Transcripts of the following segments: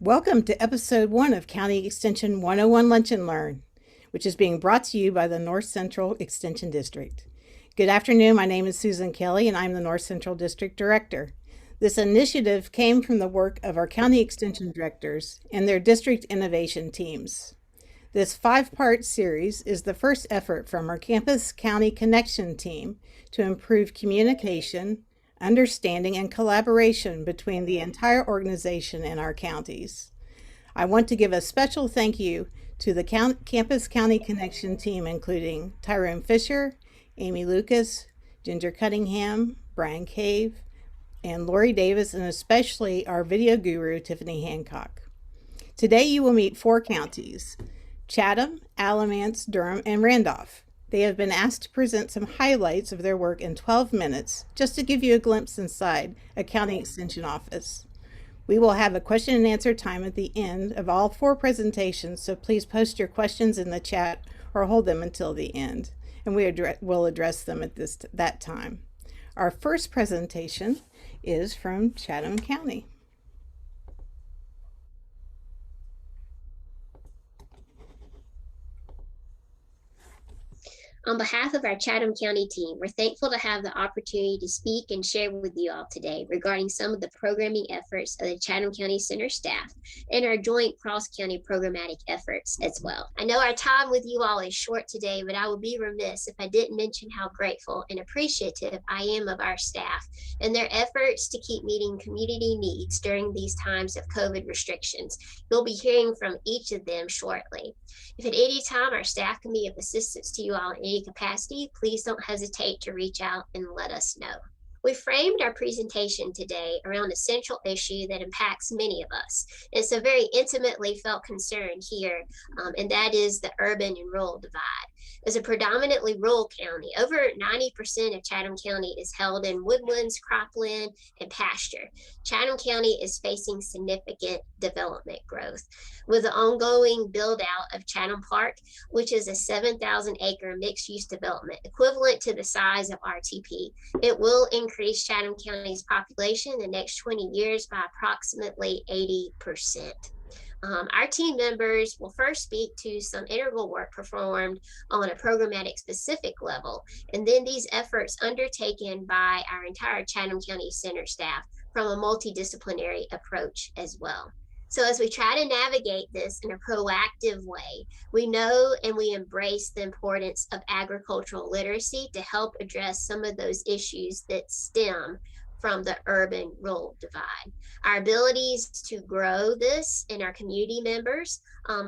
Welcome to episode 1 of County Extension 101 Lunch and Learn, which is being brought to you by the North Central Extension District. Good afternoon, my name is Susan Kelly and I'm the North Central District Director. This initiative came from the work of our County Extension Directors and their district innovation teams. This 5-part series is the first effort from our Campus County Connection team to improve communication, understanding, and collaboration between the entire organization and our counties. I want to give a special thank you to the Campus County Connection team, including Tyrone Fisher, Amy Lucas, Ginger Cunningham, Brian Cave, and Lori Davis, and especially our video guru, Tiffany Hancock. Today you will meet 4 counties: Chatham, Alamance, Durham, and Randolph. They have been asked to present some highlights of their work in 12 minutes, just to give you a glimpse inside a county extension office. We will have a question and answer time at the end of all 4 presentations, so please post your questions in the chat or hold them until the end, and we will address them at that time. Our first presentation is from Chatham County. On behalf of our Chatham County team, we're thankful to have the opportunity to speak and share with you all today regarding some of the programming efforts of the Chatham County Center staff and our joint cross-county programmatic efforts as well. I know our time with you all is short today, but I would be remiss if I didn't mention how grateful and appreciative I am of our staff and their efforts to keep meeting community needs during these times of COVID restrictions. You'll be hearing from each of them shortly. If at any time our staff can be of assistance to you all in any capacity, please don't hesitate to reach out and let us know. We framed our presentation today around a central issue that impacts many of us. It's a very intimately felt concern here, and that is the urban and rural divide. As a predominantly rural county, over 90% of Chatham County is held in woodlands, cropland, and pasture. Chatham County is facing significant development growth with the ongoing build out of Chatham Park, which is a 7,000-acre mixed-use development equivalent to the size of RTP. It will increase Chatham County's population in the next 20 years by approximately 80%. Our team members will first speak to some integral work performed on a programmatic specific level, and then these efforts undertaken by our entire Chatham County Center staff from a multidisciplinary approach as well. So as we try to navigate this in a proactive way, we know and we embrace the importance of agricultural literacy to help address some of those issues that stem from the urban-rural divide. Our abilities to grow this in our community members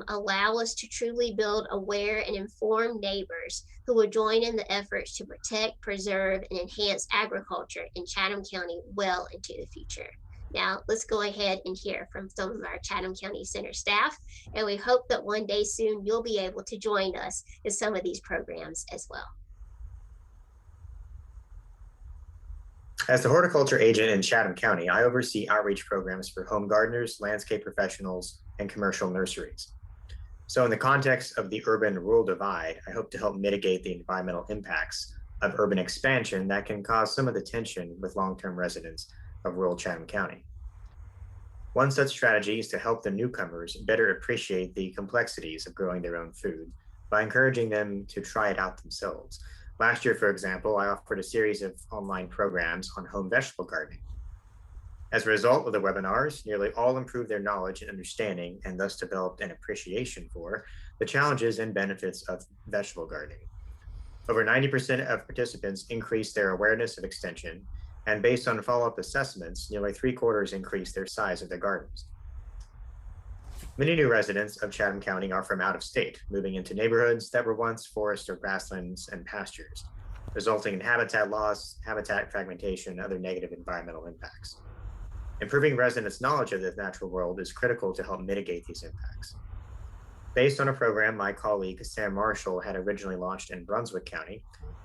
allow us to truly build aware and informed neighbors who will join in the efforts to protect, preserve, and enhance agriculture in Chatham County well into the future. Now, let's go ahead and hear from some of our Chatham County Center staff, and we hope that one day soon you'll be able to join us in some of these programs as well. As the horticulture agent in Chatham County, I oversee outreach programs for home gardeners, landscape professionals, and commercial nurseries. So in the context of the urban-rural divide, I hope to help mitigate the environmental impacts of urban expansion that can cause some of the tension with long-term residents of rural Chatham County. One such strategy is to help the newcomers better appreciate the complexities of growing their own food by encouraging them to try it out themselves. Last year, for example, I offered a series of online programs on home vegetable gardening. As a result of the webinars, nearly all improved their knowledge and understanding and thus developed an appreciation for the challenges and benefits of vegetable gardening. Over 90% of participants increased their awareness of extension, and based on follow-up assessments, nearly 3/4 increased their size of their gardens. Many new residents of Chatham County are from out of state, moving into neighborhoods that were once forest or grasslands and pastures, resulting in habitat loss, habitat fragmentation, and other negative environmental impacts. Improving residents' knowledge of the natural world is critical to help mitigate these impacts. Based on a program my colleague Sam Marshall had originally launched in Brunswick County,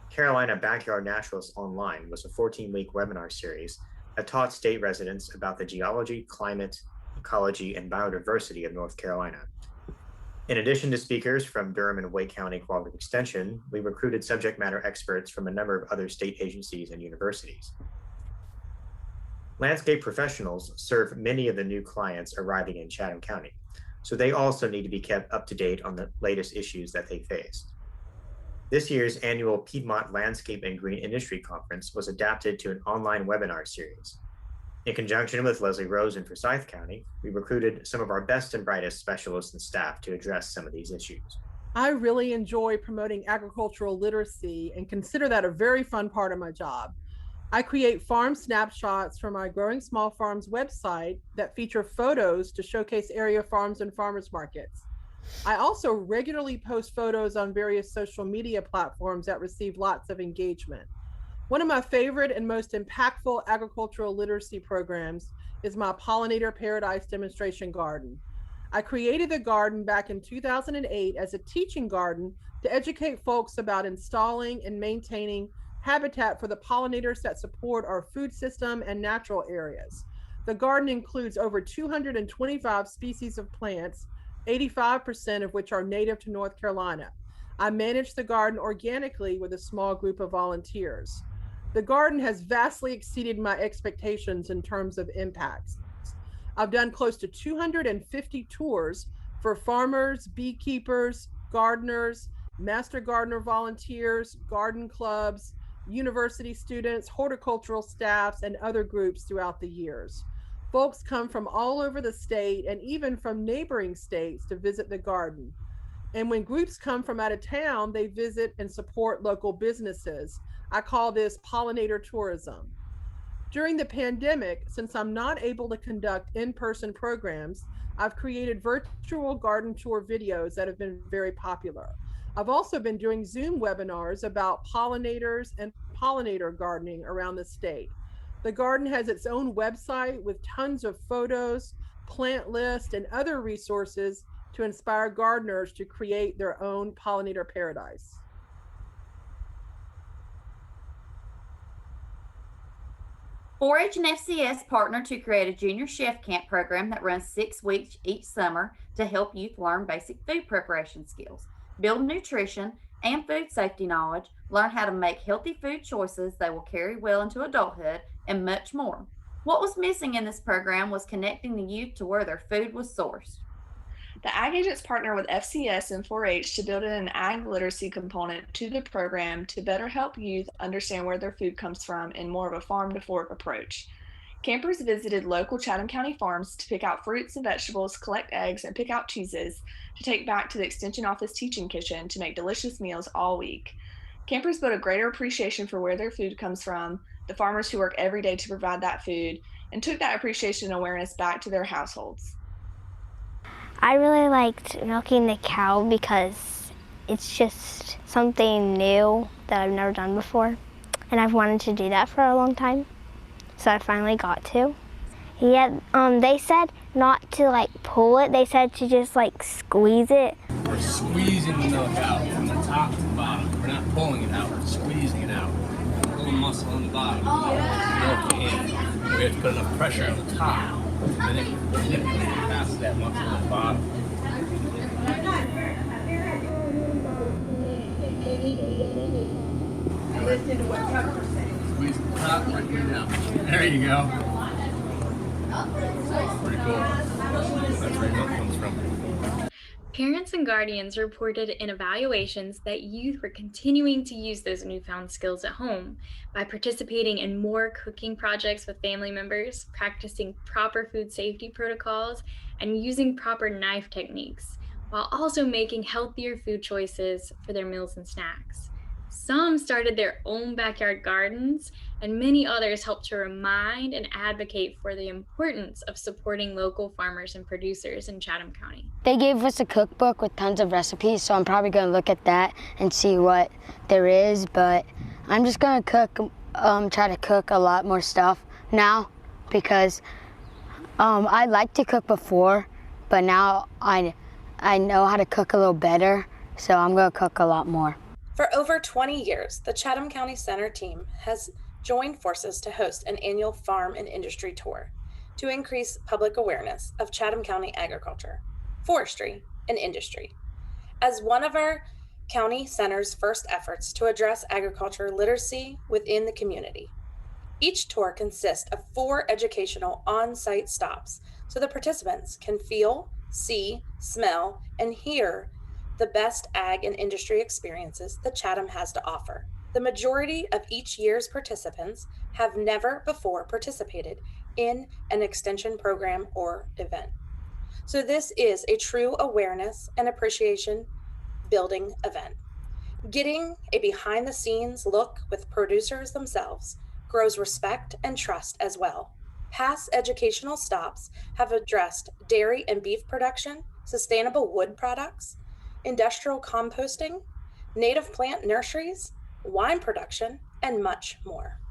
Carolina Backyard Naturalists Online was a 14-week webinar series that taught state residents about the geology, climate, ecology, and biodiversity of North Carolina. In addition to speakers from Durham and Wake County Cooperative Extension, we recruited subject matter experts from a number of other state agencies and universities. Landscape professionals serve many of the new clients arriving in Chatham County, so they also need to be kept up to date on the latest issues that they face. This year's annual Piedmont Landscape and Green Industry Conference was adapted to an online webinar series. In conjunction with Leslie Rosen for Forsyth County, we recruited some of our best and brightest specialists and staff to address some of these issues. I really enjoy promoting agricultural literacy and consider that a very fun part of my job. I create farm snapshots for my Growing Small Farms website that feature photos to showcase area farms and farmers markets. I also regularly post photos on various social media platforms that receive lots of engagement. One of my favorite and most impactful agricultural literacy programs is my Pollinator Paradise demonstration garden. I created the garden back in 2008 as a teaching garden to educate folks about installing and maintaining habitat for the pollinators that support our food system and natural areas. The garden includes over 225 species of plants, 85% of which are native to North Carolina. I manage the garden organically with a small group of volunteers. The garden has vastly exceeded my expectations in terms of impacts. I've done close to 250 tours for farmers, beekeepers, gardeners, master gardener volunteers, garden clubs, university students, horticultural staffs, and other groups throughout the years. Folks come from all over the state and even from neighboring states to visit the garden. And when groups come from out of town, they visit and support local businesses. I call this pollinator tourism. During the pandemic, since I'm not able to conduct in-person programs, I've created virtual garden tour videos that have been very popular. I've also been doing Zoom webinars about pollinators and pollinator gardening around the state. The garden has its own website with tons of photos, plant lists, and other resources to inspire gardeners to create their own pollinator paradise. 4-H and FCS partner to create a junior chef camp program that runs 6 weeks each summer to help youth learn basic food preparation skills, build nutrition and food safety knowledge, learn how to make healthy food choices they will carry well into adulthood, and much more. What was missing in this program was connecting the youth to where their food was sourced. The Ag Agents partner with FCS and 4-H to build in an ag literacy component to the program to better help youth understand where their food comes from in more of a farm-to-fork approach. Campers visited local Chatham County farms to pick out fruits and vegetables, collect eggs, and pick out cheeses to take back to the Extension Office Teaching Kitchen to make delicious meals all week. Campers built a greater appreciation for where their food comes from, the farmers who work every day to provide that food, and took that appreciation and awareness back to their households. I really liked milking the cow because it's just something new that I've never done before. And I've wanted to do that for a long time, so I finally got to. Yeah, they said not to pull it, they said to just squeeze it. We're squeezing the milk out from the top to the bottom. We're not pulling it out, we're squeezing it out. We're pulling muscle on the bottom. Milk in. We have to put enough pressure on the top. Manipulate past that muscle on the bottom. Squeeze the top right here down. There you go. Pretty cool. That's where milk comes from. Parents and guardians reported in evaluations that youth were continuing to use those newfound skills at home by participating in more cooking projects with family members, practicing proper food safety protocols, and using proper knife techniques, while also making healthier food choices for their meals and snacks. Some started their own backyard gardens, and many others helped to remind and advocate for the importance of supporting local farmers and producers in Chatham County. They gave us a cookbook with tons of recipes, so I'm probably going to look at that and see what there is, but I'm just going to try to cook a lot more stuff now because I liked to cook before, but now I know how to cook a little better, so I'm going to cook a lot more. For over 20 years, the Chatham County Center team has joined forces to host an annual farm and industry tour to increase public awareness of Chatham County agriculture, forestry, and industry. As one of our county center's first efforts to address agriculture literacy within the community, Each tour consists of 4 educational on-site stops so the participants can feel, see, smell, and hear the best ag and industry experiences that Chatham has to offer. The majority of each year's participants have never before participated in an extension program or event. So this is a true awareness and appreciation building event. Getting a behind the scenes look with producers themselves grows respect and trust as well. Past educational stops have addressed dairy and beef production, sustainable wood products, industrial composting, native plant nurseries, wine production, and much more.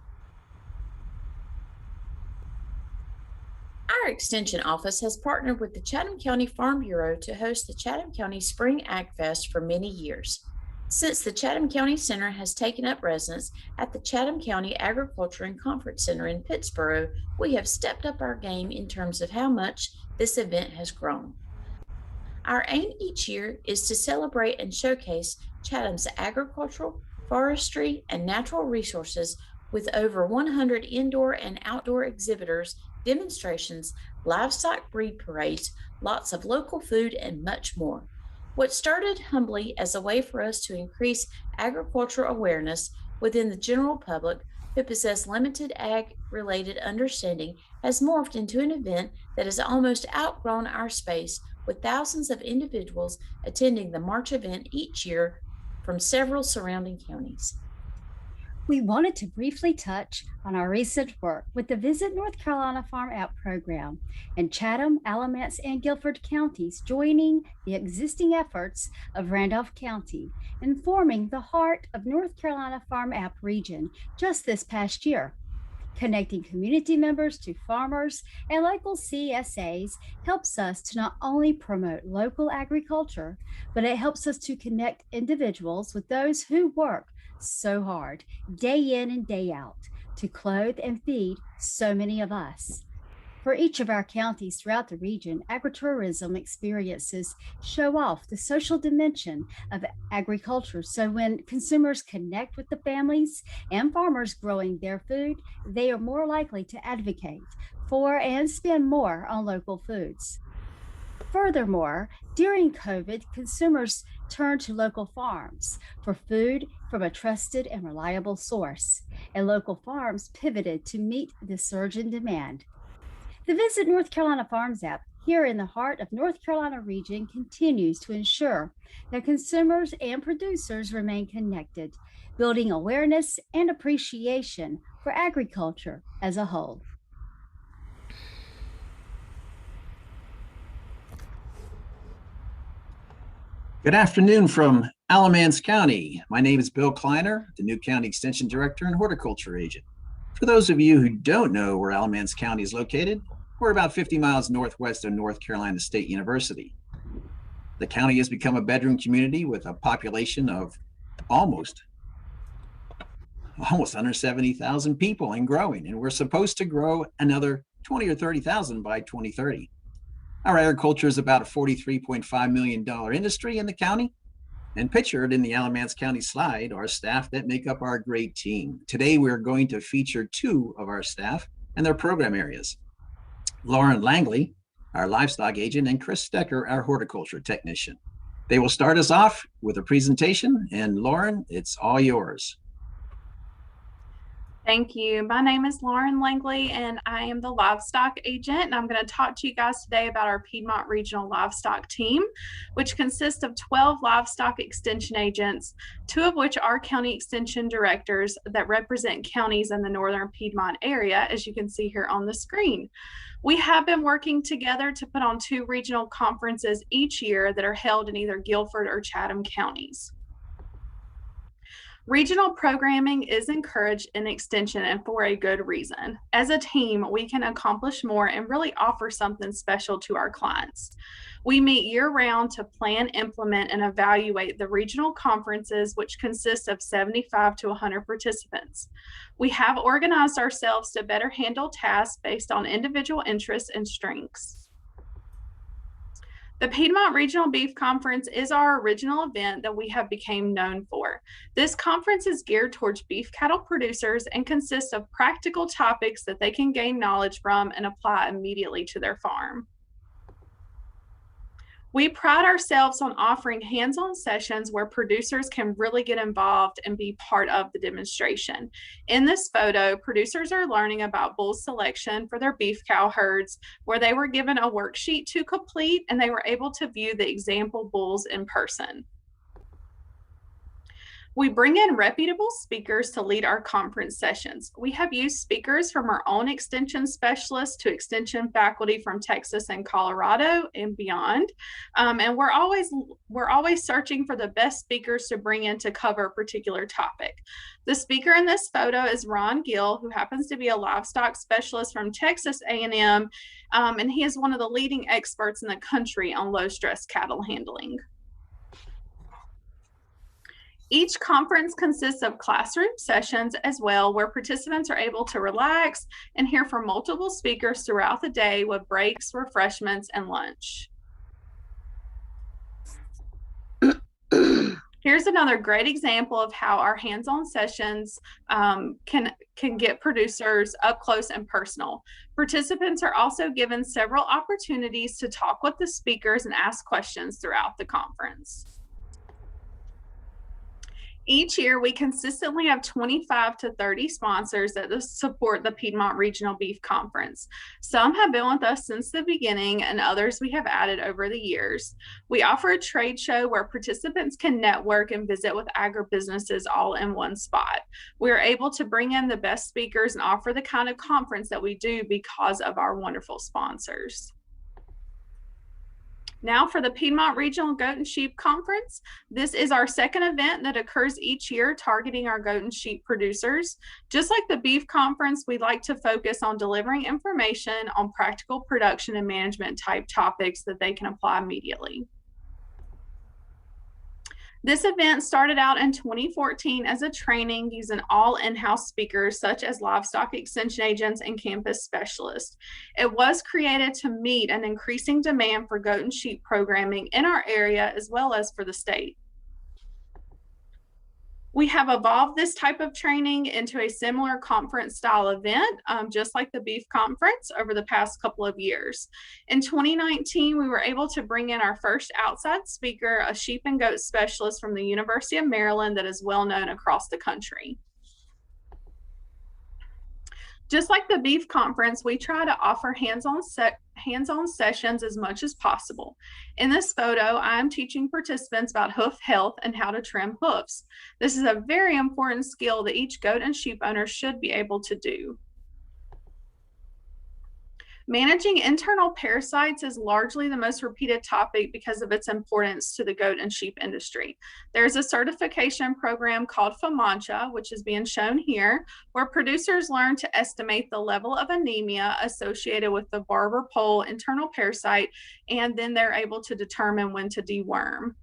Our Extension Office has partnered with the Chatham County Farm Bureau to host the Chatham County Spring Ag Fest for many years. Since the Chatham County Center has taken up residence at the Chatham County Agriculture and Conference Center in Pittsboro, we have stepped up our game in terms of how much this event has grown. Our aim each year is to celebrate and showcase Chatham's agricultural, forestry, and natural resources with over 100 indoor and outdoor exhibitors, demonstrations, livestock breed parades, lots of local food, and much more. What started humbly as a way for us to increase agricultural awareness within the general public who possess limited ag-related understanding has morphed into an event that has almost outgrown our space, with thousands of individuals attending the March event each year from several surrounding counties. We wanted to briefly touch on our recent work with the Visit North Carolina Farm Out program in Chatham, Alamance, and Guilford counties, joining the existing efforts of Randolph County in forming the heart of North Carolina Farm Out region just this past year. Connecting community members to farmers and local CSAs helps us to not only promote local agriculture, but it helps us to connect individuals with those who work so hard, day in and day out, to clothe and feed so many of us. For each of our counties throughout the region, agritourism experiences show off the social dimension of agriculture. So when consumers connect with the families and farmers growing their food, they are more likely to advocate for and spend more on local foods. Furthermore, during COVID, consumers turned to local farms for food from a trusted and reliable source, and local farms pivoted to meet the surge in demand. The Visit North Carolina Farms app here in the heart of North Carolina region continues to ensure that consumers and producers remain connected, building awareness and appreciation for agriculture as a whole. Good afternoon from Alamance County. My name is Bill Kleiner, the new County Extension Director and Horticulture Agent. For those of you who don't know where Alamance County is located, we're about 50 miles northwest of North Carolina State University. The county has become a bedroom community with a population of almost 170,000 people and growing, and we're supposed to grow another 20 or 30,000 by 2030. Our agriculture is about a $43.5 million industry in the county, and pictured in the Alamance County slide are staff that make up our great team. Today, we're going to feature 2 of our staff and their program areas. Lauren Langley, our livestock agent, and Chris Stecker, our horticulture technician. They will start us off with a presentation, and Lauren, it's all yours. Thank you. My name is Lauren Langley, and I am the livestock agent. And I'm going to talk to you guys today about our Piedmont Regional Livestock Team, which consists of 12 livestock extension agents, 2 of which are county extension directors that represent counties in the northern Piedmont area, as you can see here on the screen. We have been working together to put on 2 regional conferences each year that are held in either Guilford or Chatham counties. Regional programming is encouraged in extension and for a good reason. As a team, we can accomplish more and really offer something special to our clients. We meet year-round to plan, implement, and evaluate the regional conferences, which consist of 75 to 100 participants. We have organized ourselves to better handle tasks based on individual interests and strengths. The Piedmont Regional Beef Conference is our original event that we have become known for. This conference is geared towards beef cattle producers and consists of practical topics that they can gain knowledge from and apply immediately to their farm. We pride ourselves on offering hands-on sessions where producers can really get involved and be part of the demonstration. In this photo, producers are learning about bull selection for their beef cow herds, where they were given a worksheet to complete and they were able to view the example bulls in person. We bring in reputable speakers to lead our conference sessions. We have used speakers from our own extension specialists to extension faculty from Texas and Colorado and beyond. And we're always searching for the best speakers to bring in to cover a particular topic. The speaker in this photo is Ron Gill, who happens to be a livestock specialist from Texas A&M, and he is one of the leading experts in the country on low-stress cattle handling. Each conference consists of classroom sessions as well, where participants are able to relax and hear from multiple speakers throughout the day with breaks, refreshments, and lunch. Here's another great example of how our hands-on sessions can get producers up close and personal. Participants are also given several opportunities to talk with the speakers and ask questions throughout the conference. Each year, we consistently have 25 to 30 sponsors that support the Piedmont Regional Beef Conference. Some have been with us since the beginning, and others we have added over the years. We offer a trade show where participants can network and visit with agribusinesses all in one spot. We are able to bring in the best speakers and offer the kind of conference that we do because of our wonderful sponsors. Now for the Piedmont Regional Goat and Sheep Conference. This is our second event that occurs each year targeting our goat and sheep producers. Just like the beef conference, we like to focus on delivering information on practical production and management type topics that they can apply immediately. This event started out in 2014 as a training using all in-house speakers such as livestock extension agents and campus specialists. It was created to meet an increasing demand for goat and sheep programming in our area as well as for the state. We have evolved this type of training into a similar conference style event, just like the beef conference over the past couple of years. In 2019, we were able to bring in our first outside speaker, a sheep and goat specialist from the University of Maryland that is well known across the country. Just like the beef conference, we try to offer hands-on sessions as much as possible. In this photo, I am teaching participants about hoof health and how to trim hoofs. This is a very important skill that each goat and sheep owner should be able to do. Managing internal parasites is largely the most repeated topic because of its importance to the goat and sheep industry. There's a certification program called FAMANCHA, which is being shown here, where producers learn to estimate the level of anemia associated with the barber pole internal parasite, and then they're able to determine when to deworm.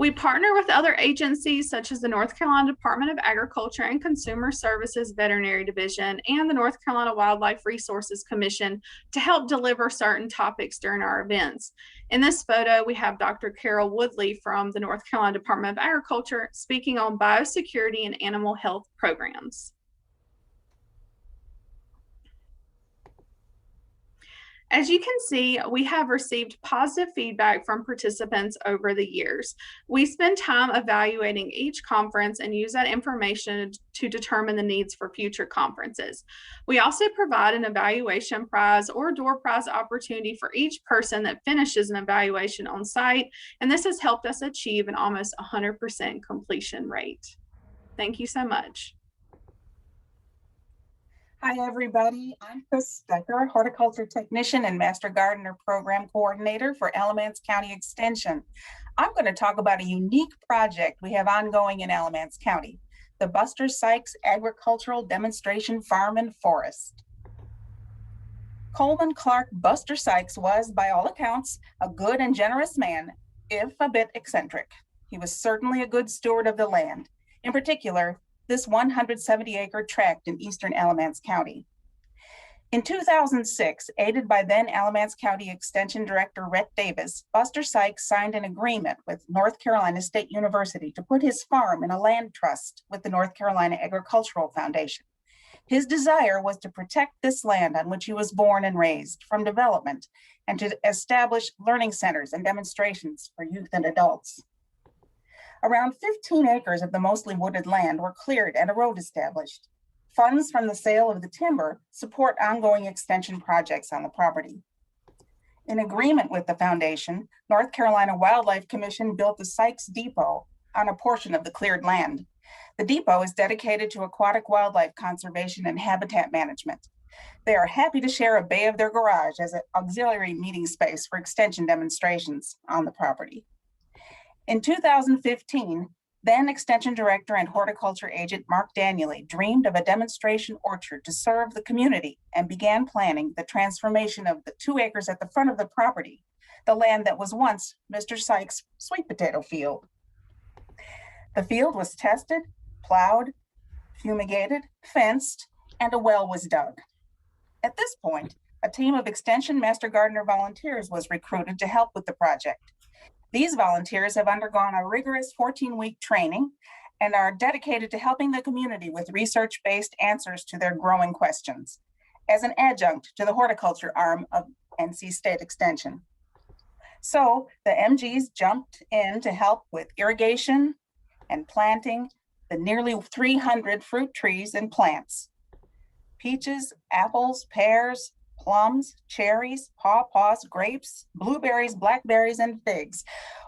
We partner with other agencies such as the North Carolina Department of Agriculture and Consumer Services Veterinary Division and the North Carolina Wildlife Resources Commission to help deliver certain topics during our events. In this photo, we have Dr. Carol Woodley from the North Carolina Department of Agriculture speaking on biosecurity and animal health programs. As you can see, we have received positive feedback from participants over the years. We spend time evaluating each conference and use that information to determine the needs for future conferences. We also provide an evaluation prize or door prize opportunity for each person that finishes an evaluation on site, and this has helped us achieve an almost 100% completion rate. Thank you so much. Hi, everybody. I'm Chris Stecker, Horticulture Technician and Master Gardener Program Coordinator for Alamance County Extension. I'm going to talk about a unique project we have ongoing in Alamance County, the Buster Sykes Agricultural Demonstration Farm and Forest. Coleman Clark Buster Sykes was, by all accounts, a good and generous man, if a bit eccentric. He was certainly a good steward of the land. In particular, this 170-acre tract in eastern Alamance County. In 2006, aided by then Alamance County Extension Director Rhett Davis, Buster Sykes signed an agreement with North Carolina State University to put his farm in a land trust with the North Carolina Agricultural Foundation. His desire was to protect this land on which he was born and raised from development and to establish learning centers and demonstrations for youth and adults. Around 15 acres of the mostly wooded land were cleared and a road established. Funds from the sale of the timber support ongoing extension projects on the property. In agreement with the foundation, North Carolina Wildlife Commission built the Sykes Depot on a portion of the cleared land. The depot is dedicated to aquatic wildlife conservation and habitat management. They are happy to share a bay of their garage as an auxiliary meeting space for extension demonstrations on the property. In 2015, then Extension Director and Horticulture Agent Mark Daniely dreamed of a demonstration orchard to serve the community and began planning the transformation of the 2 acres at the front of the property, the land that was once Mr. Sykes' sweet potato field. The field was tested, plowed, fumigated, fenced, and a well was dug. At this point, a team of Extension Master Gardener volunteers was recruited to help with the project. These volunteers have undergone a rigorous 14-week training and are dedicated to helping the community with research-based answers to their growing questions as an adjunct to the horticulture arm of NC State Extension. So the MGs jumped in to help with irrigation and planting the nearly 300 fruit trees and plants. Peaches, apples, pears, plums, cherries, pawpaws, grapes, blueberries, blackberries, and figs.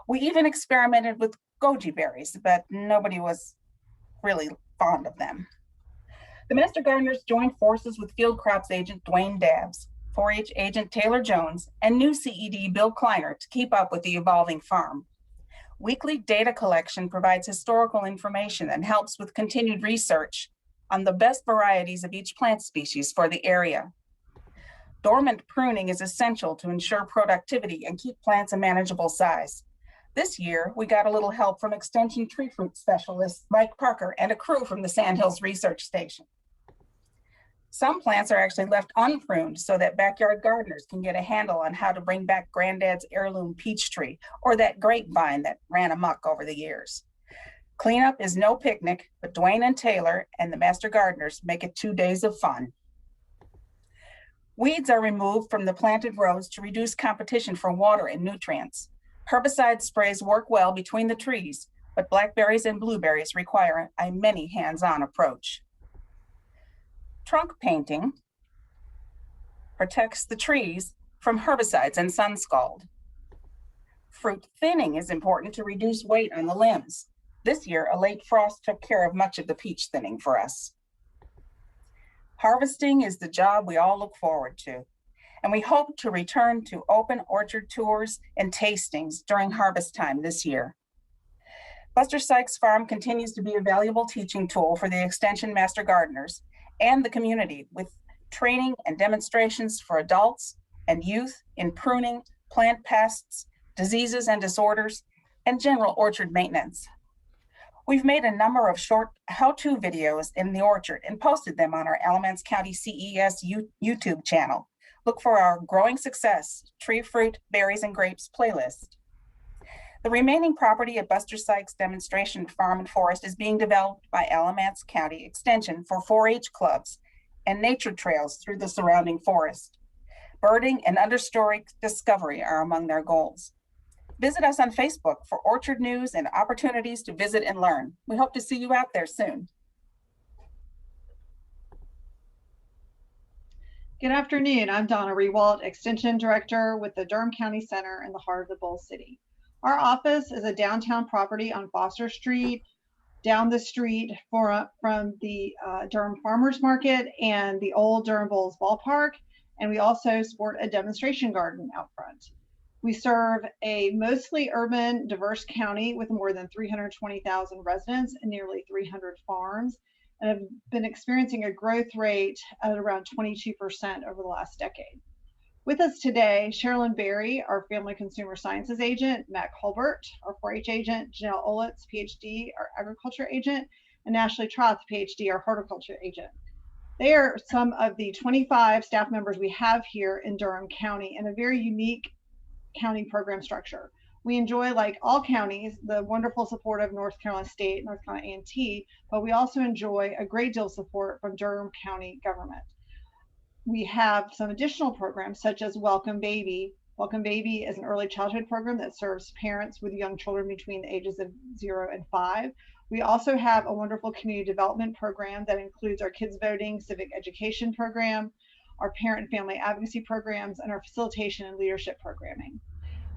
We even experimented with goji berries, but nobody was really fond of them. The Master Gardeners joined forces with Field Crops Agent Dwayne Dabbs, 4-H Agent Taylor Jones, and new CED Bill Kleiner to keep up with the evolving farm. Weekly data collection provides historical information and helps with continued research on the best varieties of each plant species for the area. Dormant pruning is essential to ensure productivity and keep plants a manageable size. This year, we got a little help from Extension tree fruit specialist Mike Parker and a crew from the Sandhills Research Station. Some plants are actually left unpruned so that backyard gardeners can get a handle on how to bring back Granddad's heirloom peach tree or that grapevine that ran amok over the years. Cleanup is no picnic, but Dwayne and Taylor and the Master Gardeners make it 2 days of fun. Weeds are removed from the planted rows to reduce competition for water and nutrients. Herbicide sprays work well between the trees, but blackberries and blueberries require a many hands-on approach. Trunk painting protects the trees from herbicides and sun scald. Fruit thinning is important to reduce weight on the limbs. This year, a late frost took care of much of the peach thinning for us. Harvesting is the job we all look forward to, and we hope to return to open orchard tours and tastings during harvest time this year. Buster Sykes Farm continues to be a valuable teaching tool for the Extension Master Gardeners and the community with training and demonstrations for adults and youth in pruning, plant pests, diseases and disorders, and general orchard maintenance. We've made a number of short how-to videos in the orchard and posted them on our Alamance County CES YouTube channel. Look for our Growing Success, Tree Fruit, Berries, and Grapes playlist. The remaining property at Buster Sykes Demonstration Farm and Forest is being developed by Alamance County Extension for 4-H clubs and nature trails through the surrounding forest. Birding and understory discovery are among their goals. Visit us on Facebook for orchard news and opportunities to visit and learn. We hope to see you out there soon. Good afternoon. I'm Donna Rewalt, Extension Director with the Durham County Center in the heart of the Bowl City. Our office is a downtown property on Foster Street, down the street from the Durham Farmers Market and the old Durham Bulls ballpark. And we also sport a demonstration garden out front. We serve a mostly urban, diverse county with more than 320,000 residents and nearly 300 farms, and have been experiencing a growth rate at around 22% over the last decade. With us today, Sherilyn Berry, our Family Consumer Sciences Agent, Matt Colbert, our 4-H Agent, Janelle Olitz, PhD, our Agriculture Agent, and Ashley Troth, PhD, our Horticulture Agent. They are some of the 25 staff members we have here in Durham County in a very unique county program structure. We enjoy, like all counties, the wonderful support of North Carolina State, North Carolina A&T, but we also enjoy a great deal of support from Durham County government. We have some additional programs such as Welcome Baby. Welcome Baby is an early childhood program that serves parents with young children between the ages of 0 and 5. We also have a wonderful community development program that includes our kids voting, civic education program, our parent and family advocacy programs, and our facilitation and leadership programming.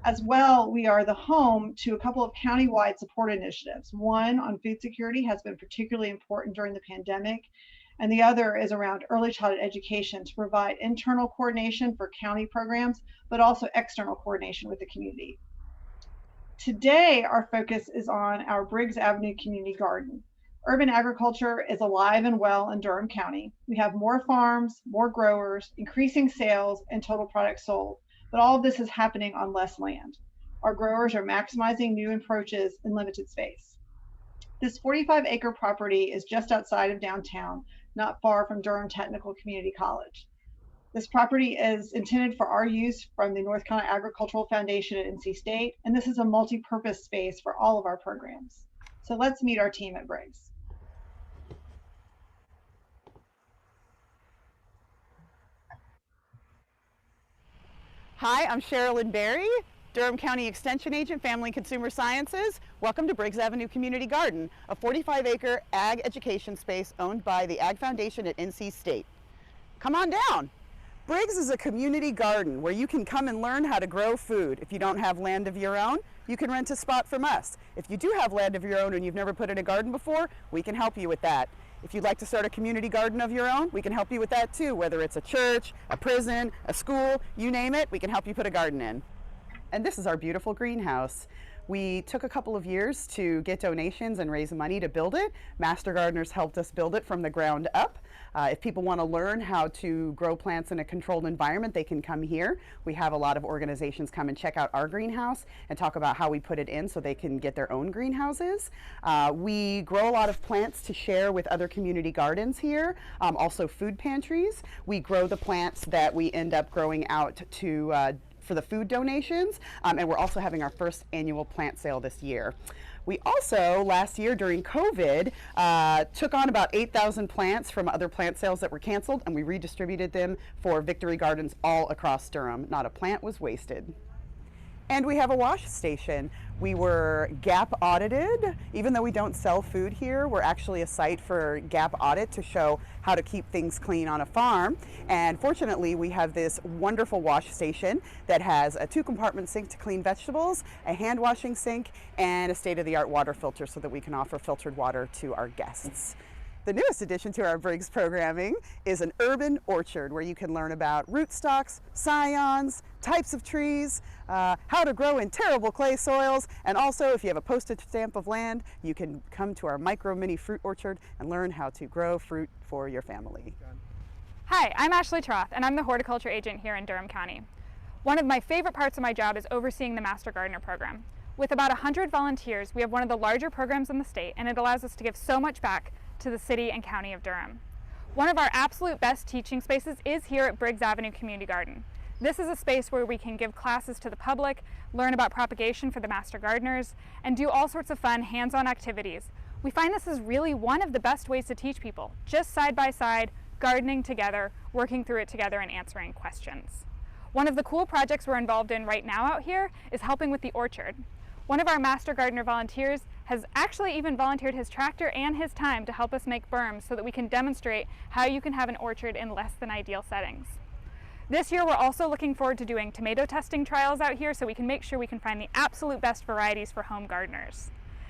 As well, we are the home to a couple of county-wide support initiatives. One on food security has been particularly important during the pandemic, and the other is around early childhood education to provide internal coordination for county programs, but also external coordination with the community. Today, our focus is on our Briggs Avenue Community Garden. Urban agriculture is alive and well in Durham County. We have more farms, more growers, increasing sales, and total products sold, but all of this is happening on less land. Our growers are maximizing new approaches in limited space. This 45-acre property is just outside of downtown, not far from Durham Technical Community College. This property is intended for our use from the North Carolina Agricultural Foundation at NC State, and this is a multi-purpose space for all of our programs. So let's meet our team at Briggs. Hi, I'm Sherilyn Berry, Durham County Extension Agent, Family and Consumer Sciences. Welcome to Briggs Avenue Community Garden, a 45-acre ag education space owned by the Ag Foundation at NC State. Come on down. Briggs is a community garden where you can come and learn how to grow food. If you don't have land of your own, you can rent a spot from us. If you do have land of your own and you've never put in a garden before, we can help you with that. If you'd like to start a community garden of your own, we can help you with that too. Whether it's a church, a prison, a school, you name it, we can help you put a garden in. And this is our beautiful greenhouse. We took a couple of years to get donations and raise money to build it. Master Gardeners helped us build it from the ground up. If people want to learn how to grow plants in a controlled environment, they can come here. We have a lot of organizations come and check out our greenhouse and talk about how we put it in so they can get their own greenhouses. We grow a lot of plants to share with other community gardens here, also food pantries. We grow the plants that we end up growing out to for the food donations, and we're also having our first annual plant sale this year. We also, last year during COVID, took on about 8,000 plants from other plant sales that were canceled, and we redistributed them for Victory Gardens all across Durham. Not a plant was wasted. And we have a wash station. We were GAP audited. Even though we don't sell food here, we're actually a site for GAP audit to show how to keep things clean on a farm. And fortunately, we have this wonderful wash station that has a 2-compartment sink to clean vegetables, a hand washing sink, and a state-of-the-art water filter so that we can offer filtered water to our guests. The newest addition to our Briggs programming is an urban orchard where you can learn about rootstocks, scions, types of trees, how to grow in terrible clay soils, and also if you have a postage stamp of land, you can come to our micro mini fruit orchard and learn how to grow fruit for your family. Hi, I'm Ashley Troth, and I'm the horticulture agent here in Durham County. One of my favorite parts of my job is overseeing the Master Gardener program. With about 100 volunteers, we have one of the larger programs in the state, and it allows us to give so much back to the city and county of Durham. One of our absolute best teaching spaces is here at Briggs Avenue Community Garden. This is a space where we can give classes to the public, learn about propagation for the Master Gardeners, and do all sorts of fun hands-on activities. We find this is really one of the best ways to teach people, just side by side, gardening together, working through it together, and answering questions. One of the cool projects we're involved in right now out here is helping with the orchard. One of our Master Gardener volunteers has actually even volunteered his tractor and his time to help us make berms so that we can demonstrate how you can have an orchard in less than ideal settings. This year we're also looking forward to doing tomato testing trials out here so we can make sure we can find the absolute best varieties for home gardeners.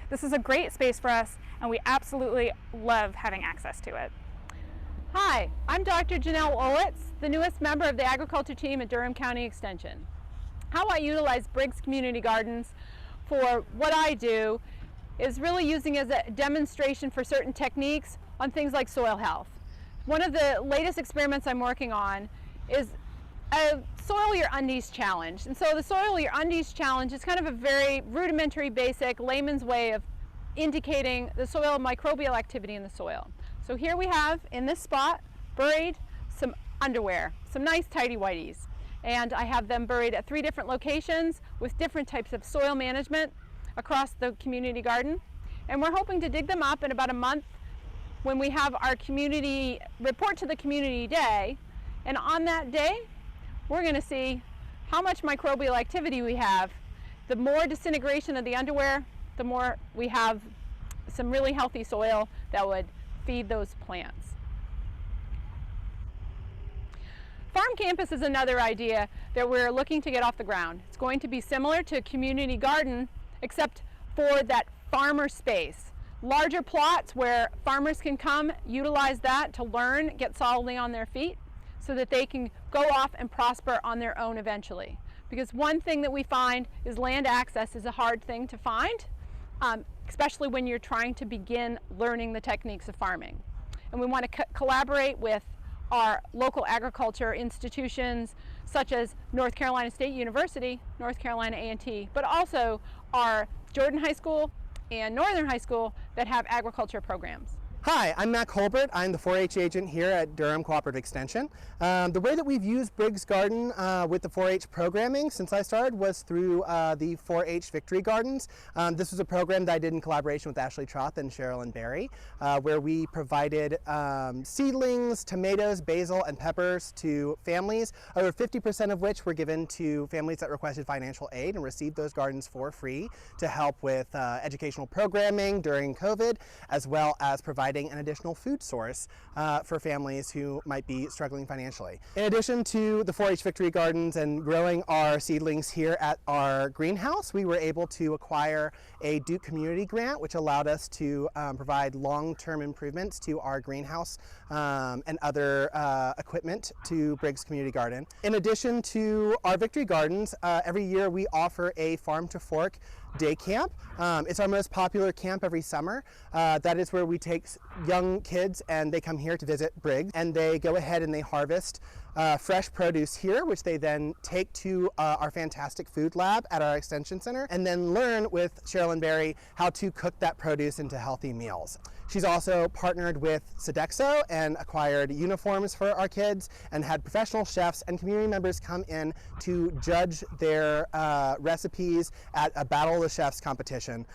This is a great space for us and we absolutely love having access to it. Hi, I'm Dr. Janelle Owitz, the newest member of the agriculture team at Durham County Extension. How I utilize Briggs Community Gardens for what I do is really using as a demonstration for certain techniques on things like soil health. One of the latest experiments I'm working on is a soil your undies challenge. And so the soil your undies challenge is kind of a very rudimentary, basic layman's way of indicating the soil microbial activity in the soil. So here we have in this spot buried some underwear, some nice tidy whities. And I have them buried at 3 different locations with different types of soil management across the community garden. And we're hoping to dig them up in about a month when we have our community report to the community day. And on that day, we're going to see how much microbial activity we have. The more disintegration of the underwear, the more we have some really healthy soil that would feed those plants. Farm Campus is another idea that we're looking to get off the ground. It's going to be similar to a community garden, except for that farmer space. Larger plots where farmers can come, utilize that to learn, get solidly on their feet, so that they can go off and prosper on their own eventually. Because one thing that we find is land access is a hard thing to find, especially when you're trying to begin learning the techniques of farming. And we want to collaborate with our local agriculture institutions such as North Carolina State University, North Carolina A&T, but also our Jordan High School and Northern High School that have agriculture programs. Hi, I'm Mac Holbert. I'm the 4-H agent here at Durham Cooperative Extension. The way that we've used Briggs Garden with the 4-H programming since I started was through the 4-H Victory Gardens. This was a program that I did in collaboration with Ashley Troth and Sherilyn Berry, where we provided seedlings, tomatoes, basil, and peppers to families, over 50% of which were given to families that requested financial aid and received those gardens for free to help with educational programming during COVID, as well as providing an additional food source for families who might be struggling financially. In addition to the 4-H Victory Gardens and growing our seedlings here at our greenhouse, we were able to acquire a Duke Community Grant, which allowed us to provide long-term improvements to our greenhouse and other equipment to Briggs Community Garden. In addition to our Victory Gardens, every year we offer a Farm to Fork day camp. It's our most popular camp every summer. That is where we take young kids and they come here to visit Briggs, and they go ahead and they harvest fresh produce here, which they then take to our fantastic food lab at our extension center, and then learn with Sherilyn Berry how to cook that produce into healthy meals. She's also partnered with Sodexo and acquired uniforms for our kids and had professional chefs and community members come in to judge their recipes at a Battle of the Chefs competition.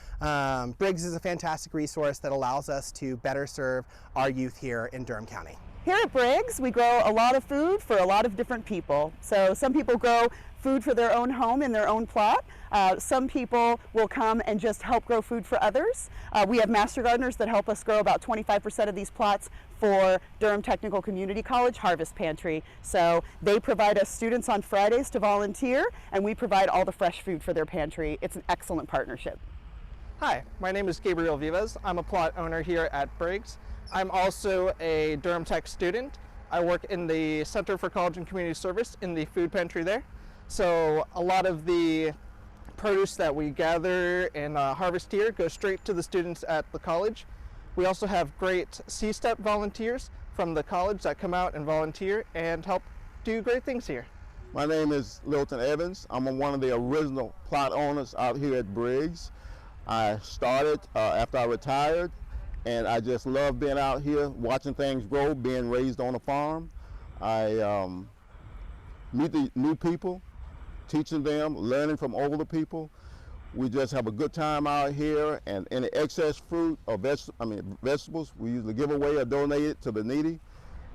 Briggs is a fantastic resource that allows us to better serve our youth here in Durham County. Here at Briggs, we grow a lot of food for a lot of different people. So some people grow food for their own home in their own plot. Some people will come and just help grow food for others. We have master gardeners that help us grow about 25% of these plots for Durham Technical Community College Harvest Pantry. So they provide us students on Fridays to volunteer, and we provide all the fresh food for their pantry. It's an excellent partnership. Hi, my name is Gabriel Vivas. I'm a plot owner here at Briggs. I'm also a Durham Tech student. I work in the Center for College and Community Service in the food pantry there. So a lot of the produce that we gather and harvest here goes straight to the students at the college. We also have great C-STEP volunteers from the college that come out and volunteer and help do great things here. My name is Lilton Evans. I'm one of the original plot owners out here at Briggs. I started after I retired, and I just love being out here, watching things grow, being raised on a farm. I meet the new people, teaching them, learning from older people. We just have a good time out here, and any excess fruit or vegetables, we usually give away or donate it to the needy.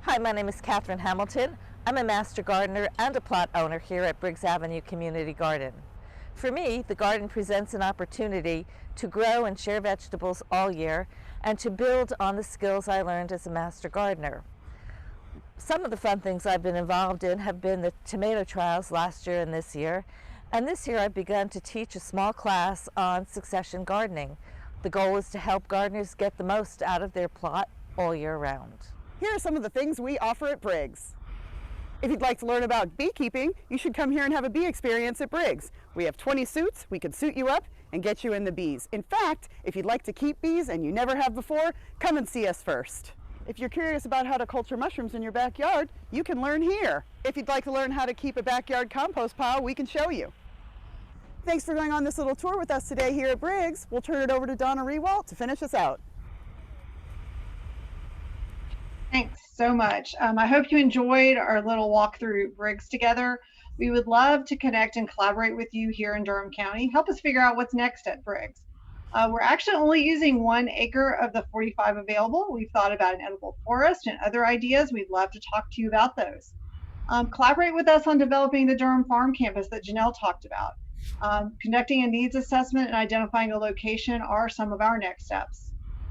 Hi, my name is Catherine Hamilton. I'm a master gardener and a plot owner here at Briggs Avenue Community Garden. For me, the garden presents an opportunity to grow and share vegetables all year and to build on the skills I learned as a master gardener. Some of the fun things I've been involved in have been the tomato trials last year and this year. And this year I've begun to teach a small class on succession gardening. The goal is to help gardeners get the most out of their plot all year round. Here are some of the things we offer at Briggs. If you'd like to learn about beekeeping, you should come here and have a bee experience at Briggs. We have 20 suits. We can suit you up and get you in the bees. In fact, if you'd like to keep bees and you never have before, come and see us first. If you're curious about how to culture mushrooms in your backyard, you can learn here. If you'd like to learn how to keep a backyard compost pile, we can show you. Thanks for going on this little tour with us today here at Briggs. We'll turn it over to Donna Rewalt to finish us out. Thanks. so much. I hope you enjoyed our little walk through Briggs together. We would love to connect and collaborate with you here in Durham County. Help us figure out what's next at Briggs. We're actually only using 1 acre of the 45 available. We've thought about an edible forest and other ideas. We'd love to talk to you about those. Collaborate with us on developing the Durham Farm Campus that Janelle talked about. Conducting a needs assessment and identifying a location are some of our next steps.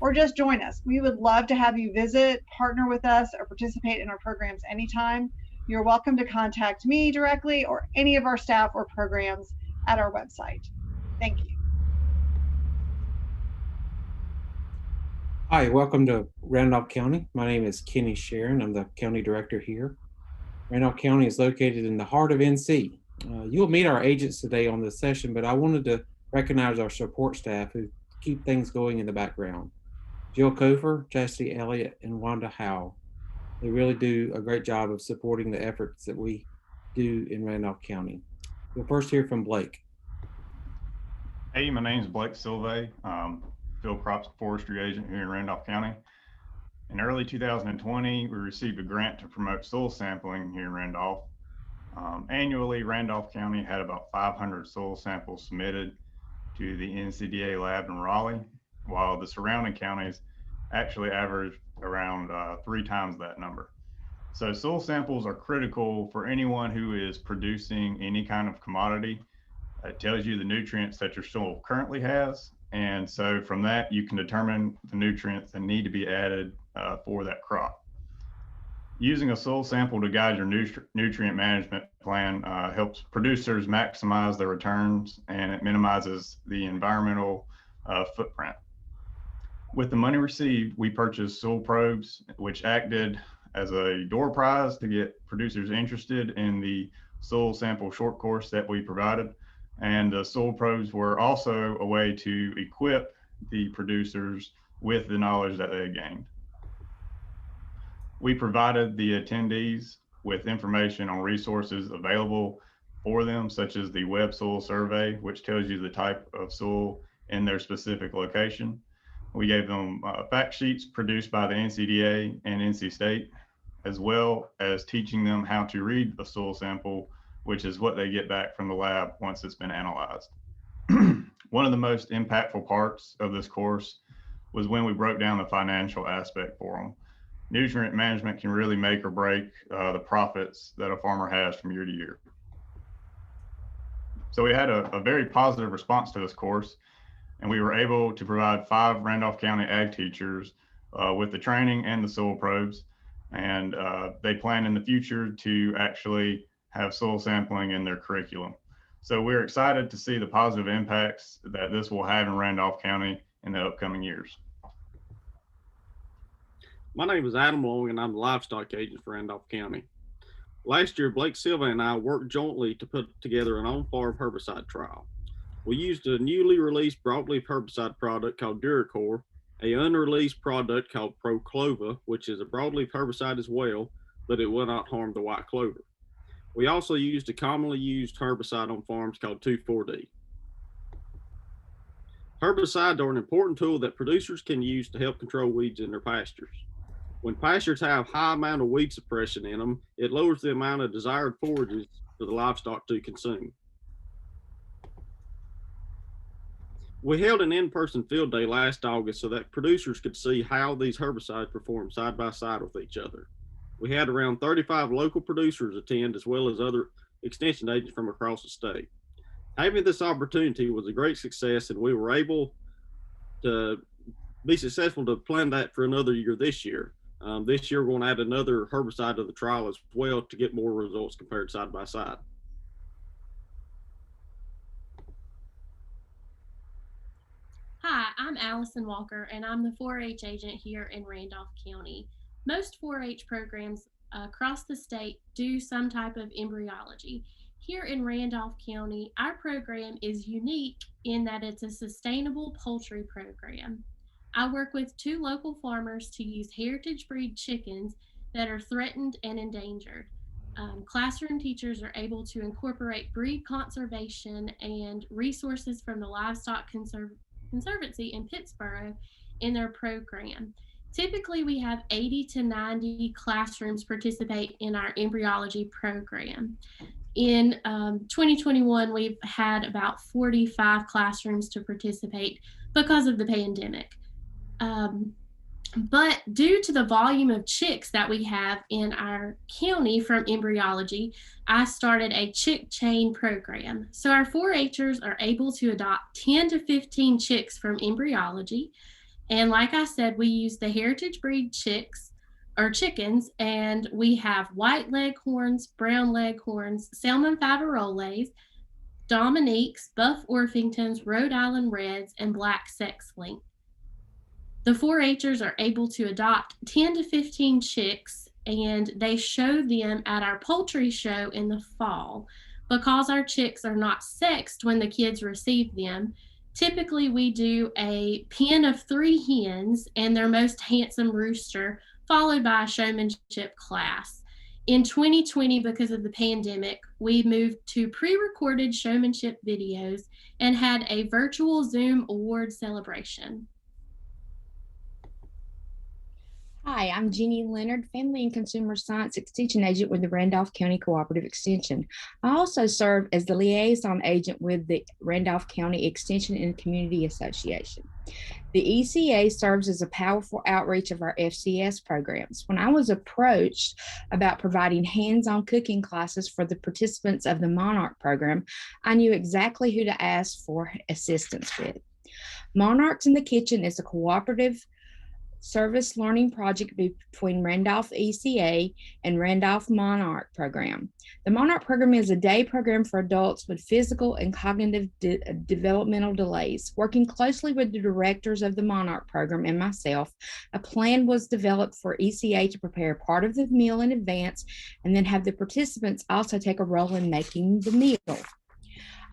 Or just join us. We would love to have you visit, partner with us, or participate in our programs anytime. You're welcome to contact me directly or any of our staff or programs at our website. Thank you. Hi, welcome to Randolph County. My name is Kenny Sharon. I'm the county director here. Randolph County is located in the heart of NC. You'll meet our agents today on this session, but I wanted to recognize our support staff who keep things going in the background. Jill Kofer, Chastity Elliott, and Wanda Howe. They really do a great job of supporting the efforts that we do in Randolph County. You'll first hear from Blake. Hey, my name is Blake Silve, field crops forestry agent here in Randolph County. In early 2020, we received a grant to promote soil sampling here in Randolph. Annually, Randolph County had about 500 soil samples submitted to the NCDA lab in Raleigh, while the surrounding counties actually averaged around 3 times that number. So soil samples are critical for anyone who is producing any kind of commodity. It tells you the nutrients that your soil currently has. And so from that, you can determine the nutrients that need to be added for that crop. Using a soil sample to guide your nutrient management plan helps producers maximize their returns, and it minimizes the environmental footprint. With the money received, we purchased soil probes, which acted as a door prize to get producers interested in the soil sample short course that we provided. And the soil probes were also a way to equip the producers with the knowledge that they gained. We provided the attendees with information on resources available for them, such as the Web Soil Survey, which tells you the type of soil in their specific location. We gave them fact sheets produced by the NCDA and NC State, as well as teaching them how to read a soil sample, which is what they get back from the lab once it's been analyzed. One of the most impactful parts of this course was when we broke down the financial aspect for them. Nutrient management can really make or break the profits that a farmer has from year to year. So we had a very positive response to this course, and we were able to provide 5 Randolph County ag teachers with the training and the soil probes. And they plan in the future to actually have soil sampling in their curriculum. So we're excited to see the positive impacts that this will have in Randolph County in the upcoming years. My name is Adam Long, and I'm the livestock agent for Randolph County. Last year, Blake Silva and I worked jointly to put together an on-farm herbicide trial. We used a newly released broadleaf herbicide product called Duracor, an unreleased product called Proclova, which is a broadleaf herbicide as well, but it will not harm the white clover. We also used a commonly used herbicide on farms called 2,4-D. Herbicides are an important tool that producers can use to help control weeds in their pastures. When pastures have high amount of weed suppression in them, it lowers the amount of desired forages for the livestock to consume. We held an in-person field day last August so that producers could see how these herbicides perform side by side with each other. We had around 35 local producers attend, as well as other extension agents from across the state. Having this opportunity was a great success, and we were able to be successful to plan that for another year this year. This year, we're going to add another herbicide to the trial as well to get more results compared side by side. Hi, I'm Allison Walker, and I'm the 4-H agent here in Randolph County. Most 4-H programs across the state do some type of embryology. Here in Randolph County, our program is unique in that it's a sustainable poultry program. I work with 2 local farmers to use heritage breed chickens that are threatened and endangered. Classroom teachers are able to incorporate breed conservation and resources from the Livestock Conservancy in Pittsburgh in their program. Typically, we have 80 to 90 classrooms participate in our embryology program. In 2021, we've had about 45 classrooms to participate because of the pandemic. But due to the volume of chicks that we have in our county from embryology, I started a chick chain program. So our 4-Hers are able to adopt 10 to 15 chicks from embryology. And like I said, we use the heritage breed chicks or chickens, and we have white leghorns, brown leghorns, Selman Favarolles, Dominiques, Buff Orpingtons, Rhode Island Reds, and black sex link. The 4-Hers are able to adopt 10 to 15 chicks, and they show them at our poultry show in the fall. Because our chicks are not sexed when the kids receive them, typically we do a pen of 3 hens and their most handsome rooster, followed by a showmanship class. In 2020, because of the pandemic, we moved to pre-recorded showmanship videos and had a virtual Zoom award celebration. Hi, I'm Jeannie Leonard, Family and Consumer Science Extension Agent with the Randolph County Cooperative Extension. I also serve as the liaison agent with the Randolph County Extension and Community Association. The ECA serves as a powerful outreach of our FCS programs. When I was approached about providing hands-on cooking classes for the participants of the Monarch program, I knew exactly who to ask for assistance with. Monarchs in the Kitchen is a cooperative service learning project between Randolph ECA and Randolph Monarch program. The Monarch program is a day program for adults with physical and cognitive developmental delays. Working closely with the directors of the Monarch program and myself, a plan was developed for ECA to prepare part of the meal in advance and then have the participants also take a role in making the meal.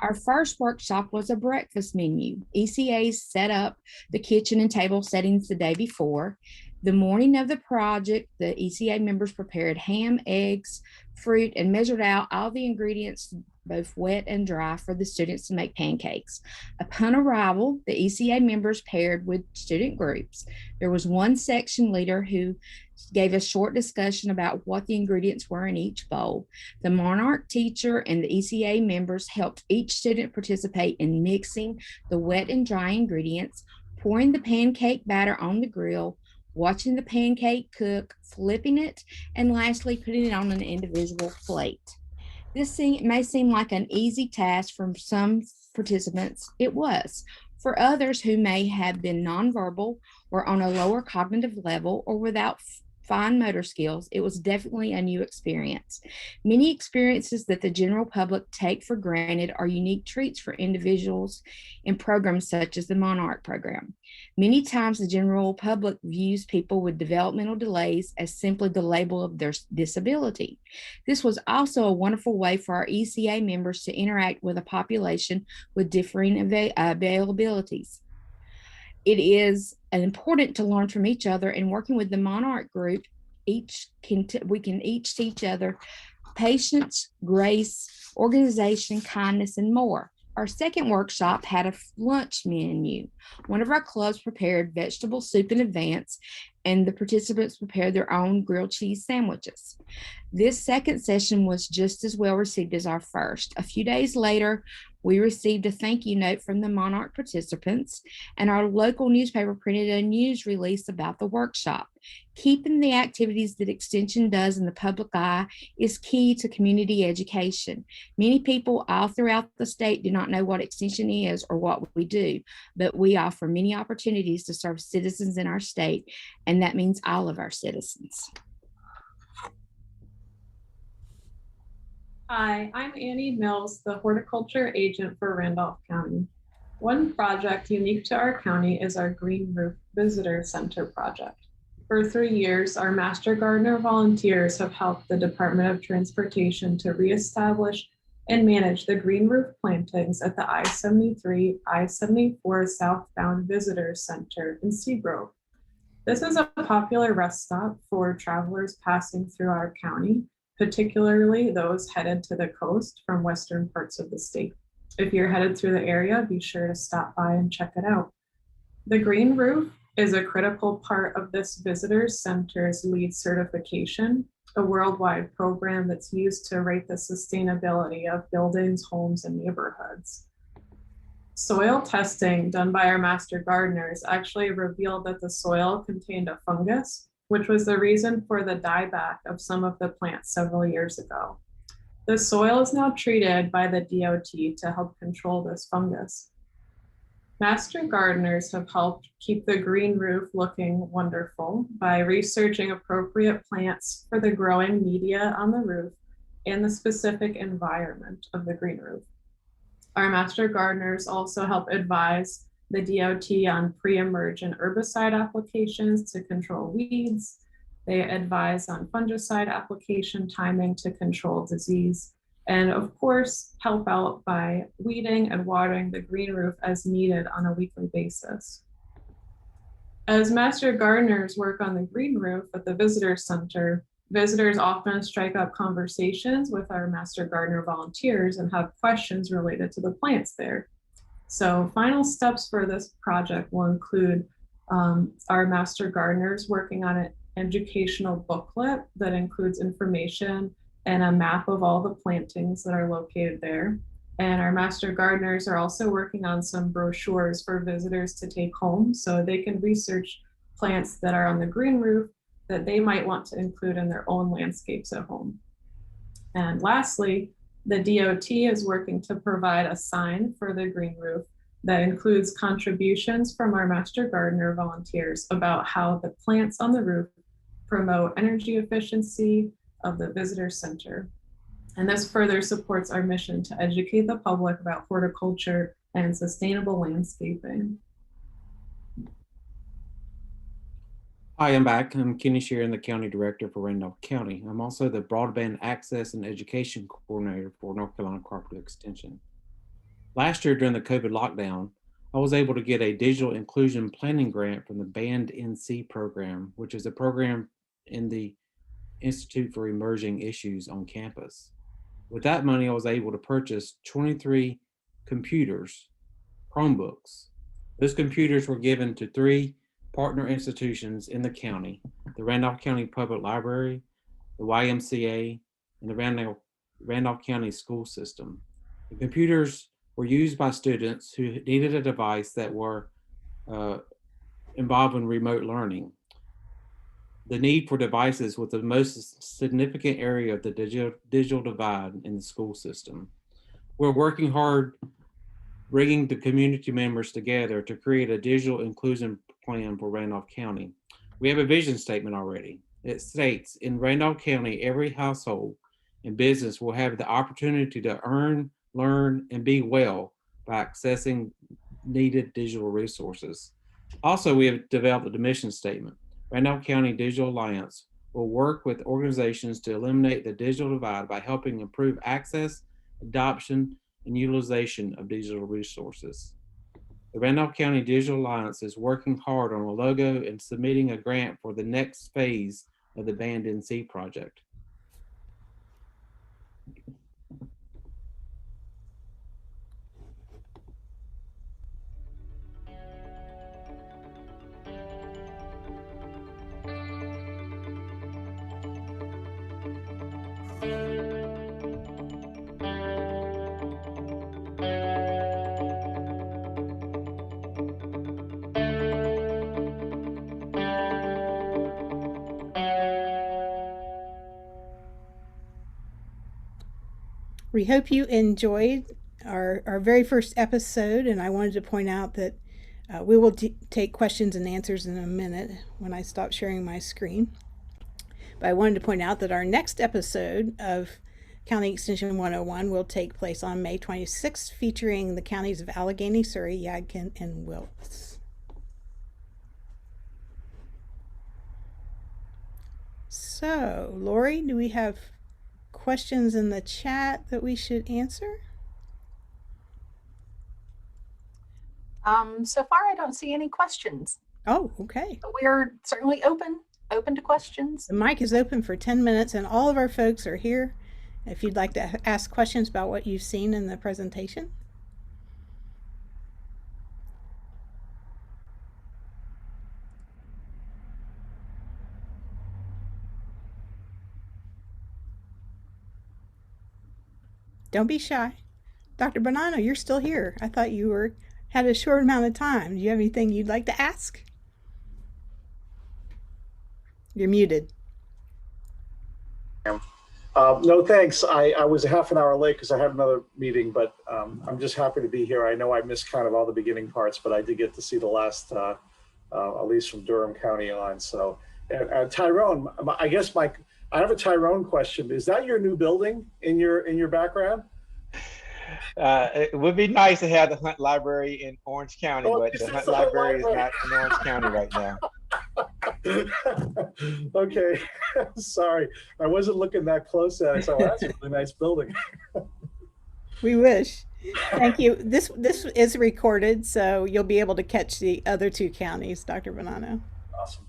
Our first workshop was a breakfast menu. ECA set up the kitchen and table settings the day before. The morning of the project, the ECA members prepared ham, eggs, fruit, and measured out all the ingredients, both wet and dry, for the students to make pancakes. Upon arrival, the ECA members paired with student groups. There was one section leader who gave a short discussion about what the ingredients were in each bowl. The Monarch teacher and the ECA members helped each student participate in mixing the wet and dry ingredients, pouring the pancake batter on the grill, watching the pancake cook, flipping it, and lastly, putting it on an individual plate. This may seem like an easy task for some participants. It was. For others who may have been nonverbal or on a lower cognitive level or without fine motor skills, it was definitely a new experience. Many experiences that the general public take for granted are unique treats for individuals in programs such as the Monarch program. Many times the general public views people with developmental delays as simply the label of their disability. This was also a wonderful way for our ECA members to interact with a population with differing availabilities. It is important to learn from each other, and working with the Monarch group, we can each teach each other patience, grace, organization, kindness, and more. Our second workshop had a lunch menu. One of our clubs prepared vegetable soup in advance, and the participants prepared their own grilled cheese sandwiches. This second session was just as well received as our first. A few days later, we received a thank you note from the Monarch participants, and our local newspaper printed a news release about the workshop. Keeping the activities that Extension does in the public eye is key to community education. Many people all throughout the state do not know what Extension is or what we do, but we offer many opportunities to serve citizens in our state, and that means all of our citizens. Hi, I'm Annie Mills, the horticulture agent for Randolph County. One project unique to our county is our Green Roof Visitor Center project. For 3 years, our Master Gardener volunteers have helped the Department of Transportation to reestablish and manage the green roof plantings at the I-73, I-74 southbound visitor center in Seagrove. This is a popular rest stop for travelers passing through our county, particularly those headed to the coast from western parts of the state. If you're headed through the area, be sure to stop by and check it out. The green roof is a critical part of this visitor center's LEED certification, a worldwide program that's used to rate the sustainability of buildings, homes, and neighborhoods. Soil testing done by our master gardeners actually revealed that the soil contained a fungus, which was the reason for the dieback of some of the plants several years ago. The soil is now treated by the DOT to help control this fungus. Master gardeners have helped keep the green roof looking wonderful by researching appropriate plants for the growing media on the roof and the specific environment of the green roof. Our master gardeners also help advise the DOT on pre-emergent herbicide applications to control weeds. They advise on fungicide application timing to control disease, and of course, help out by weeding and watering the green roof as needed on a weekly basis. As master gardeners work on the green roof at the visitor center, visitors often strike up conversations with our master gardener volunteers and have questions related to the plants there. So final steps for this project will include our master gardeners working on an educational booklet that includes information and a map of all the plantings that are located there. And our master gardeners are also working on some brochures for visitors to take home so they can research plants that are on the green roof that they might want to include in their own landscapes at home. And lastly, the DOT is working to provide a sign for the green roof that includes contributions from our master gardener volunteers about how the plants on the roof promote energy efficiency of the visitor center. And this further supports our mission to educate the public about horticulture and sustainable landscaping. Hi, I'm back. I'm Kenny Sheeran, the County Director for Randolph County. I'm also the Broadband Access and Education Coordinator for North Carolina Cooperative Extension. Last year during the COVID lockdown, I was able to get a digital inclusion planning grant from the Band NC program, which is a program in the Institute for Emerging Issues on campus. With that money, I was able to purchase 23 computers, Chromebooks. Those computers were given to 3 partner institutions in the county, the Randolph County Public Library, the YMCA, and the Randolph County School System. The computers were used by students who needed a device that were involved in remote learning. The need for devices was the most significant area of the digital divide in the school system. We're working hard bringing the community members together to create a digital inclusion plan for Randolph County. We have a vision statement already. It states, in Randolph County, every household and business will have the opportunity to earn, learn, and be well by accessing needed digital resources. Also, we have developed a mission statement. Randolph County Digital Alliance will work with organizations to eliminate the digital divide by helping improve access, adoption, and utilization of digital resources. The Randolph County Digital Alliance is working hard on a logo and submitting a grant for the next phase of the Band NC project. We hope you enjoyed our very first episode, and I wanted to point out that we will take questions and answers in a minute when I stop sharing my screen. But I wanted to point out that our next episode of County Extension 101 will take place on May 26th, featuring the counties of Allegheny, Surry, Yadkin, and Wilkes. So, Lori, do we have questions in the chat that we should answer? So far I don't see any questions. Oh, okay. But we're certainly open to questions. The mic is open for 10 minutes and all of our folks are here if you'd like to ask questions about what you've seen in the presentation. Don't be shy. Dr. Bonanno, you're still here. I thought you had a short amount of time. Do you have anything you'd like to ask? You're muted. No, thanks. I was a half an hour late because I had another meeting, but I'm just happy to be here. I know I missed kind of all the beginning parts, but I did get to see the last, at least from Durham County on. So, Tyrone, I guess I have a Tyrone question. Is that your new building in your background? It would be nice to have the Hunt Library in Orange County, but the Hunt Library is not in Orange County right now. Okay, sorry, I wasn't looking that close at it. So that's a really nice building. We wish. Thank you. This is recorded, so you'll be able to catch the other two counties, Dr. Bonanno. Awesome.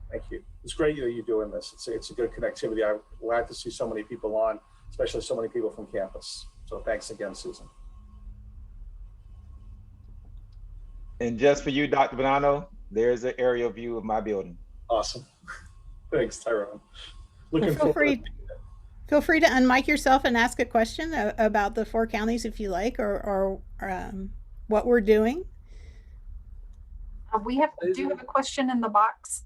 Thank you. It's great that you're doing this. It's a good connectivity. I'm glad to see so many people on, especially so many people from campus. So thanks again, Susan. And just for you, Dr. Bonanno, there's an aerial view of my building. Awesome. Thanks, Tyrone. Feel free to unmic yourself and ask a question about the 4 counties if you like, or what we're doing. We do have a question in the box.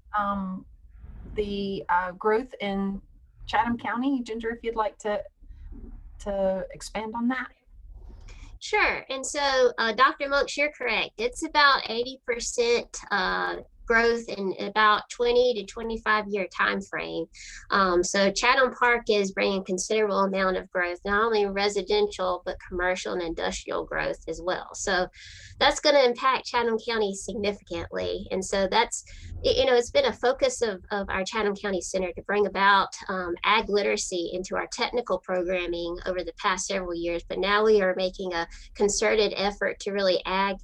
The growth in Chatham County, Ginger, if you'd like to expand on that. Sure. And so, Dr. Monks, you're correct. It's about 80% growth in about 20 to 25 year time frame. So Chatham Park is bringing considerable amount of growth, not only residential, but commercial and industrial growth as well. So that's going to impact Chatham County significantly. And so that's, it's been a focus of our Chatham County Center to bring about ag literacy into our technical programming over the past several years. But now we are making a concerted effort to really add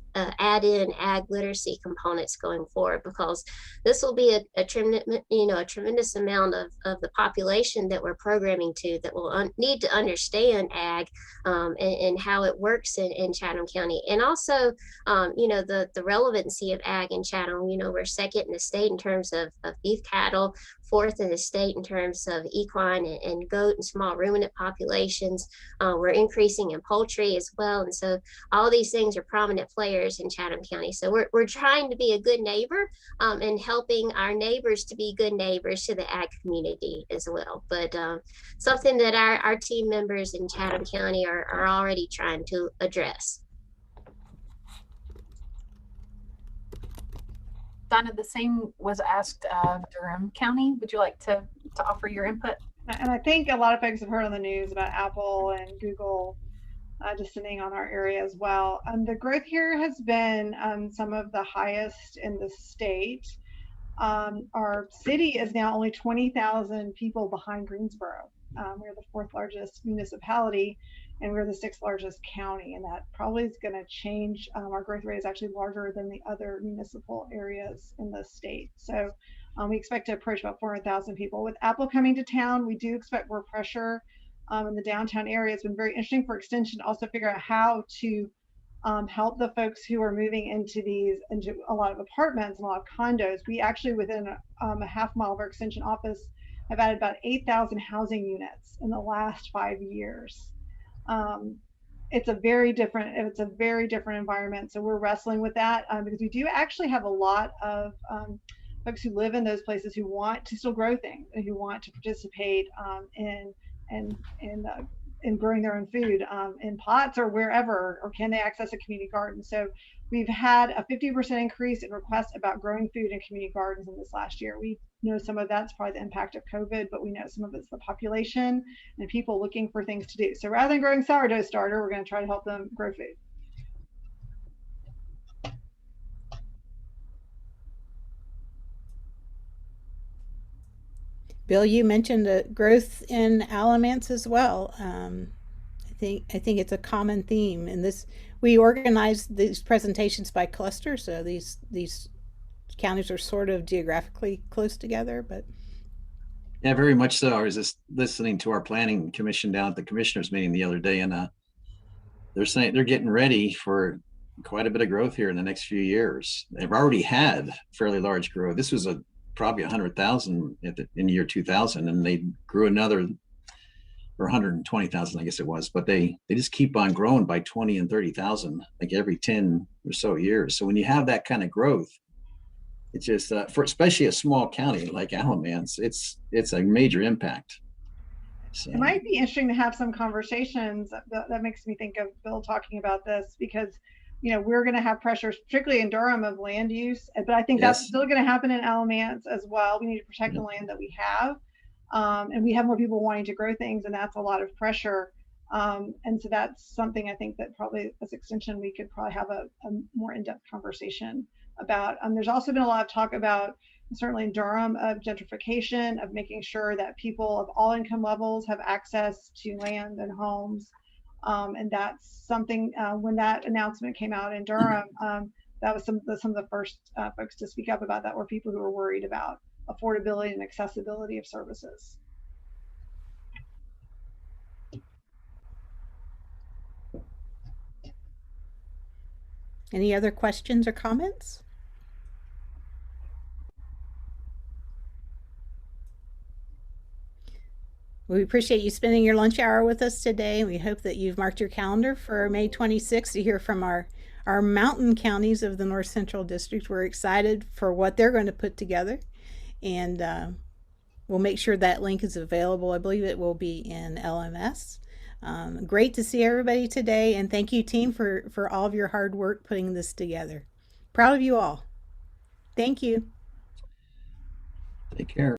in ag literacy components going forward, because this will be a tremendous amount of the population that we're programming to that will need to understand ag and how it works in Chatham County. And also, the relevancy of ag in Chatham. We're second in the state in terms of beef cattle, fourth in the state in terms of equine and goat and small ruminant populations. We're increasing in poultry as well. And so all these things are prominent players in Chatham County. So we're trying to be a good neighbor and helping our neighbors to be good neighbors to the ag community as well. But something that our team members in Chatham County are already trying to address. Donna, the same was asked of Durham County. Would you like to offer your input? And I think a lot of folks have heard on the news about Apple and Google descending on our area as well. The growth here has been some of the highest in the state. Our city is now only 20,000 people behind Greensboro. We're the 4th largest municipality, and we're the 6th largest county, and that probably is going to change. Our growth rate is actually larger than the other municipal areas in the state. So we expect to approach about 400,000 people. With Apple coming to town, we do expect more pressure in the downtown area. It's been very interesting for Extension to also figure out how to help the folks who are moving into a lot of apartments and a lot of condos. We actually, within a half mile of our Extension office, have added about 8,000 housing units in the last 5 years. It's a very different environment. So we're wrestling with that because we do actually have a lot of folks who live in those places who want to still grow things and who want to participate in growing their own food in pots or wherever, or can they access a community garden? So we've had a 50% increase in requests about growing food in community gardens in this last year. We know some of that's probably the impact of COVID, but we know some of it's the population and people looking for things to do. So rather than growing sourdough starter, we're going to try to help them grow food. Bill, you mentioned the growth in Alamance as well. I think it's a common theme in this. We organize these presentations by cluster, so these counties are sort of geographically close together, but yeah, very much so. I was just listening to our planning commission down at the commissioners meeting the other day, and they're saying they're getting ready for quite a bit of growth here in the next few years. They've already had fairly large growth. This was probably 100,000 in the year 2000, and they grew another or 120,000, I guess it was, but they just keep on growing by 20 and 30,000, like every 10 or so years. So when you have that kind of growth, it's just for especially a small county like Alamance, it's a major impact. So, it might be interesting to have some conversations. That makes me think of Bill talking about this, because we're going to have pressures, particularly in Durham, of land use, but I think that's still going to happen in Alamance as well. We need to protect the land that we have, and we have more people wanting to grow things, and that's a lot of pressure. And so that's something I think that probably as Extension we could probably have a more in-depth conversation about. There's also been a lot of talk about, certainly in Durham, of gentrification, of making sure that people of all income levels have access to land and homes. And that's something, when that announcement came out in Durham, that was some of the first folks to speak up about that were people who were worried about affordability and accessibility of services. Any other questions or comments? We appreciate you spending your lunch hour with us today. We hope that you've marked your calendar for May 26th to hear from our mountain counties of the North Central District. We're excited for what they're going to put together, and we'll make sure that link is available. I believe it will be in LMS. Great to see everybody today, and thank you, team, for all of your hard work putting this together. Proud of you all. Thank you. Take care.